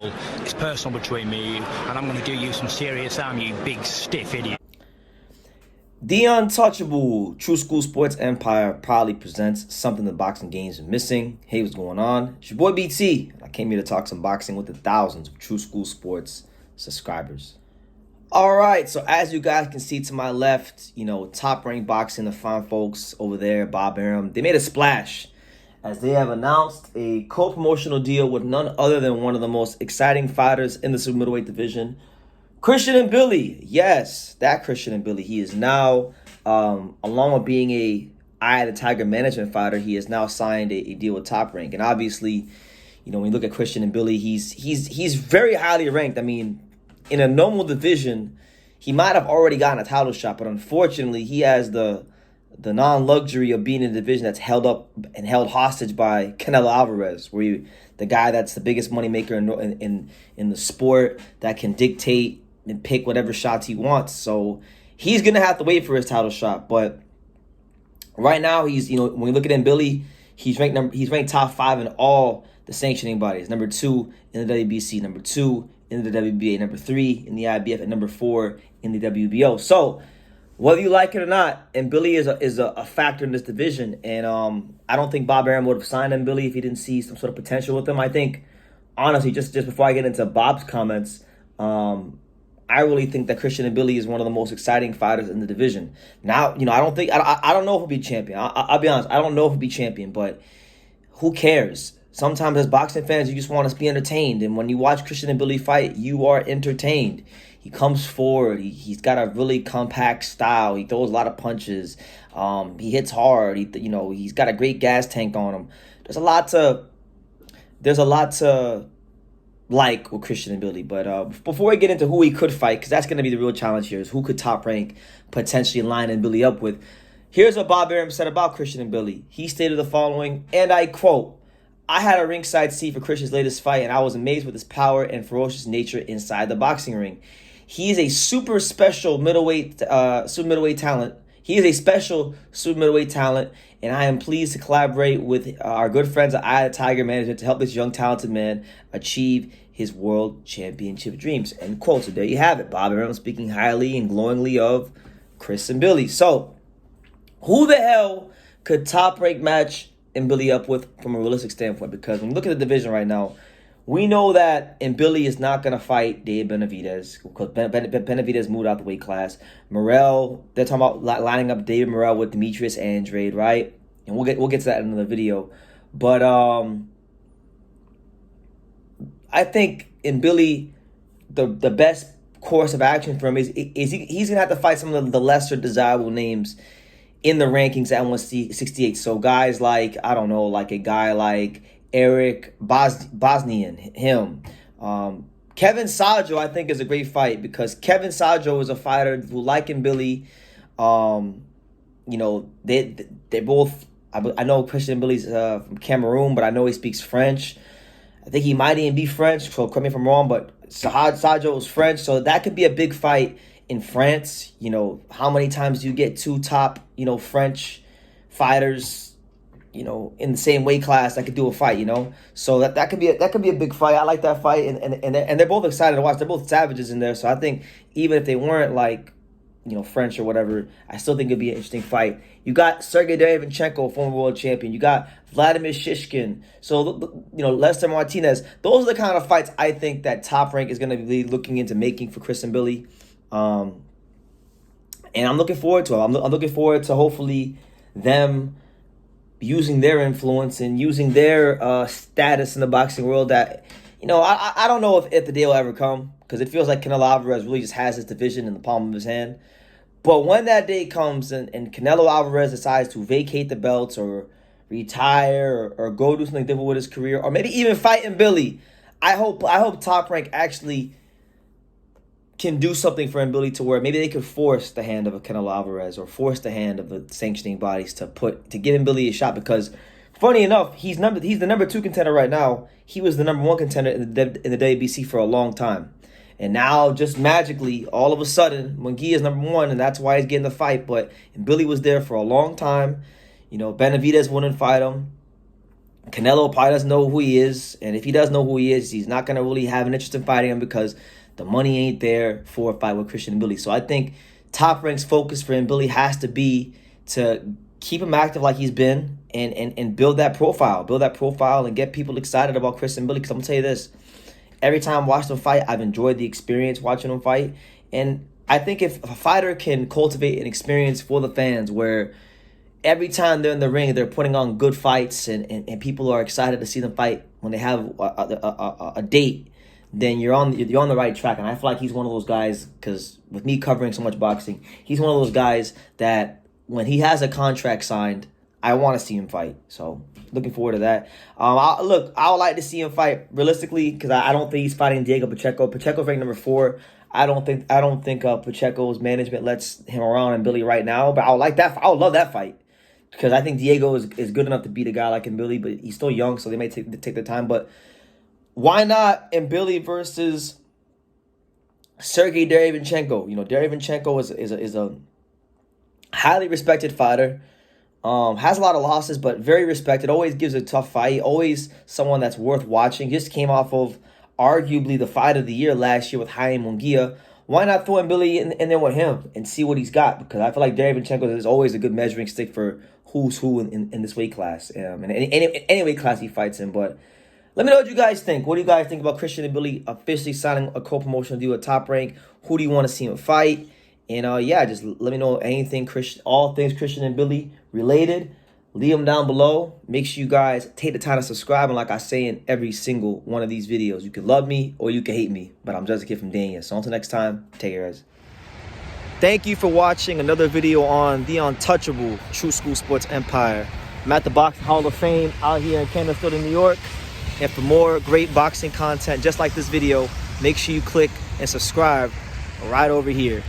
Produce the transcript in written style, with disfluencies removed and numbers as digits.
It's personal between me and you, and I'm going to do you some serious harm, you big stiff idiot. The Untouchable True School Sports Empire proudly presents something the boxing games are missing. Hey, what's going on? It's your boy BT. I came here to talk some boxing with the thousands of True School Sports subscribers. All right, so as you guys can see to my left, Top Rank Boxing, the fine folks over there, Bob Arum, they made a splash as they have announced a co-promotional deal with none other than one of the most exciting fighters in the super middleweight division, Christian Mbilli. Yes, that Christian Mbilli. He is now, along with being a Eye of the Tiger management fighter, he has now signed a deal with Top Rank. And obviously, when you look at Christian Mbilli, he's very highly ranked. I mean, in a normal division, he might have already gotten a title shot, but unfortunately, he has the non-luxury of being in a division that's held up and held hostage by Canelo Alvarez, the guy that's the biggest moneymaker in the sport, that can dictate and pick whatever shots he wants. So he's gonna have to wait for his title shot. But right now, he's when you look at Mbilli, he's ranked top 5 in all the sanctioning bodies. Number 2 in the WBC, number 2 in the WBA, number 3 in the IBF, and number 4 in the WBO. So whether you like it or not, Mbilli is a factor in this division. And I don't think Bob Arum would have signed Mbilli if he didn't see some sort of potential with him. I think, honestly, just before I get into Bob's comments, I really think that Christian Mbilli is one of the most exciting fighters in the division. Now, I don't know if he'll be champion. I'll be honest, I don't know if he'll be champion, but who cares? Sometimes as boxing fans, you just want to be entertained. And when you watch Christian Mbilli fight, you are entertained. He comes forward. He's got a really compact style. He throws a lot of punches. He hits hard. He's got a great gas tank on him. There's a lot to like with Christian Mbilli. But before we get into who he could fight, because that's going to be the real challenge here, is who could Top Rank potentially line Mbilli up with. Here's what Bob Arum said about Christian Mbilli. He stated the following, and I quote, "I had a ringside seat for Christian's latest fight, and I was amazed with his power and ferocious nature inside the boxing ring. He is a super special middleweight talent. He is a special super middleweight talent, and I am pleased to collaborate with our good friends at Eye of the Tiger Management to help this young, talented man achieve his world championship dreams." End quote. So there you have it. Bob Arum speaking highly and glowingly of Chris Mbilli. So who the hell could Top Rank match Mbilli up with from a realistic standpoint? Because when you look at the division right now, we know that Mbilli is not going to fight Dave Benavidez because Benavidez moved out the weight class. Morrell, they're talking about lining up David Morrell with Demetrius Andrade, right? And we'll get to that in another video. But I think Mbilli, the best course of action for him is he's going to have to fight some of the lesser desirable names in the rankings at 168. So guys like, I don't know, like a guy like Eric Bosnian, him. Kevin Sajo, I think, is a great fight because Kevin Sajo is a fighter who, like Mbilli, they both, I know Christian Mbilli's from Cameroon, but I know he speaks French. I think he might even be French, so correct me if I'm wrong, but Sajo is French, so that could be a big fight in France. How many times do you get two top, French fighters, in the same weight class that could do a fight, So that could be a big fight. I like that fight, and they're both excited to watch. They're both savages in there, so I think even if they weren't like, French or whatever, I still think it'd be an interesting fight. You got Sergey Derevenchenko, former world champion. You got Vladimir Shishkin. So Lester Martinez. Those are the kind of fights I think that Top Rank is going to be looking into making for Chris Mbilli. And I'm looking forward to it. I'm looking forward to hopefully them using their influence and using their status in the boxing world that, I don't know if the day will ever come because it feels like Canelo Alvarez really just has his division in the palm of his hand. But when that day comes and Canelo Alvarez decides to vacate the belts or retire or go do something different with his career or maybe even fight Mbilli, I hope Top Rank actually can do something for Mbilli to where maybe they could force the hand of a Canelo Alvarez or force the hand of the sanctioning bodies to give Mbilli a shot because, funny enough, he's the number 2 contender right now. He was the number 1 contender in the WBC for a long time. And now, just magically, all of a sudden, Munguia is number 1, and that's why he's getting the fight. But Mbilli was there for a long time. Benavidez wouldn't fight him. Canelo probably doesn't know who he is, and if he does know who he is, he's not gonna really have an interest in fighting him because the money ain't there for a fight with Christian Mbilli. So I think Top Rank's focus for Mbilli has to be to keep him active like he's been and build that profile and get people excited about Christian Mbilli. Because I'm gonna tell you this, every time I watch him fight, I've enjoyed the experience watching him fight, and I think if a fighter can cultivate an experience for the fans where every time they're in the ring, they're putting on good fights and people are excited to see them fight when they have a date, then you're on the right track. And I feel like he's one of those guys, because with me covering so much boxing, he's one of those guys that when he has a contract signed, I want to see him fight. So looking forward to that. I would like to see him fight realistically, because I don't think he's fighting Diego Pacheco. Pacheco's ranked number 4. I don't think Pacheco's management lets him around in Mbilli right now, but I would love that fight. Because I think Diego is good enough to beat a guy like Mbilli, but he's still young, so they may take their time. But why not Mbilli versus Sergey Derevyanchenko? You know, Derevyanchenko is a highly respected fighter. Has a lot of losses, but very respected. Always gives a tough fight. Always someone that's worth watching. Just came off of arguably the fight of the year last year with Jaime Munguia. Why not throw Mbilli in there with him and see what he's got? Because I feel like Derevyanchenko is always a good measuring stick for who's who in this weight class. And any weight class he fights in. But let me know what you guys think. What do you guys think about Christian Mbilli officially signing a co-promotional deal with Top Rank? Who do you want to see him fight? And yeah, just let me know anything all things Christian Mbilli related. Leave them down below. Make sure you guys take the time to subscribe. And like I say in every single one of these videos, you can love me or you can hate me, but I'm just a kid from Dania. So until next time, take care, guys. Thank you for watching another video on the untouchable True School Sports Empire. I'm at the Boxing Hall of Fame out here in Canterbury, New York. And for more great boxing content just like this video, make sure you click and subscribe right over here.